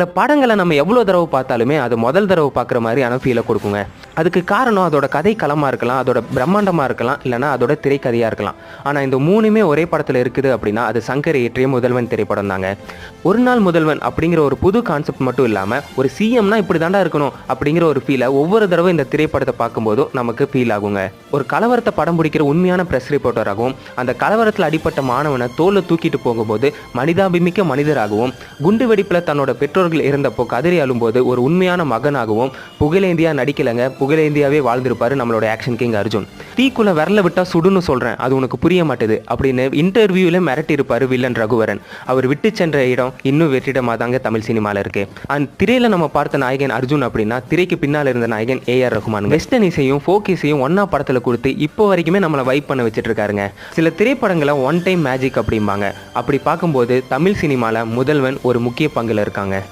சில படங்களை நம்ம எவ்வளோ தடவை பார்த்தாலுமே அது முதல் தடவை பார்க்குற மாதிரியான ஃபீலை கொடுக்குங்க. அதுக்கு காரணம் அதோட கதை களமாக இருக்கலாம், அதோட பிரம்மாண்டமாக இருக்கலாம், இல்லைனா அதோட திரைக்கதையாக இருக்கலாம். ஆனால் இந்த மூணுமே ஒரே படத்தில் இருக்குது அப்படின்னா அது சங்கர் இயற்றிய முதல்வன் திரைப்படம் தாங்க. ஒரு நாள் முதல்வன் அப்படிங்கிற ஒரு புது கான்செப்ட் மட்டும் இல்லாமல் ஒரு சிஎம்னா இப்படி தாண்டா இருக்கணும் அப்படிங்கிற ஒரு ஃபீலை ஒவ்வொரு தடவை இந்த திரைப்படத்தை பார்க்கும்போதும் நமக்கு ஃபீல் ஆகுங்க. ஒரு கலவரத்தை படம் பிடிக்கிற உண்மையான ப்ரெஸ் ரிப்போர்ட்டராகவும், அந்த கலவரத்தில் அடிப்பட்ட மாணவனை தோலை தூக்கிட்டு போகும்போது மனிதாபிமிக்க மனிதராகவும், குண்டு வெடிப்பில் தன்னோட பெற்றோர்கள் இருந்தப்போ கதறி அழும்போது ஒரு உண்மையான மகனாகவும் புகழேந்தியா நடிக்கலங்க. புகழேந்தியாவே வாழ்ந்திருப்பாரு நம்மளோட ஆக்ஷன் கிங் அர்ஜுன். தீக்குள்ள விரல விட்டா சுடுன்னு சொல்றேன், அது உனக்கு புரிய மாட்டேது அப்படின்னு இன்டர்வியூல மிரட்டி இருப்பாரு வில்லன் ரகுவரன். அவர் விட்டு சென்ற இடம் இன்னும் வெற்றிடமா தாங்க தமிழ் சினிமால இருக்கு. அந்த திரையில நம்ம பார்த்த நாயகன் அர்ஜுன் அப்படின்னா திரைக்கு பின்னால் இருந்த நாயகன் ஏஆர் ரகுமான். வெஸ்டர்ன் இசையும் ஃபோக் இசையும் ஒன்னா படத்துல கொடுத்து இப்போ வரைக்குமே நம்மளை வைப் பண்ண வச்சுட்டு இருக்காருங்க. சில திரைப்படங்களை ஒன் டைம் மேஜிக் அப்படிம்பாங்க. அப்படி பார்க்கும்போது தமிழ் சினிமால முதல்வன் ஒரு முக்கிய பங்குல இருக்காங்க.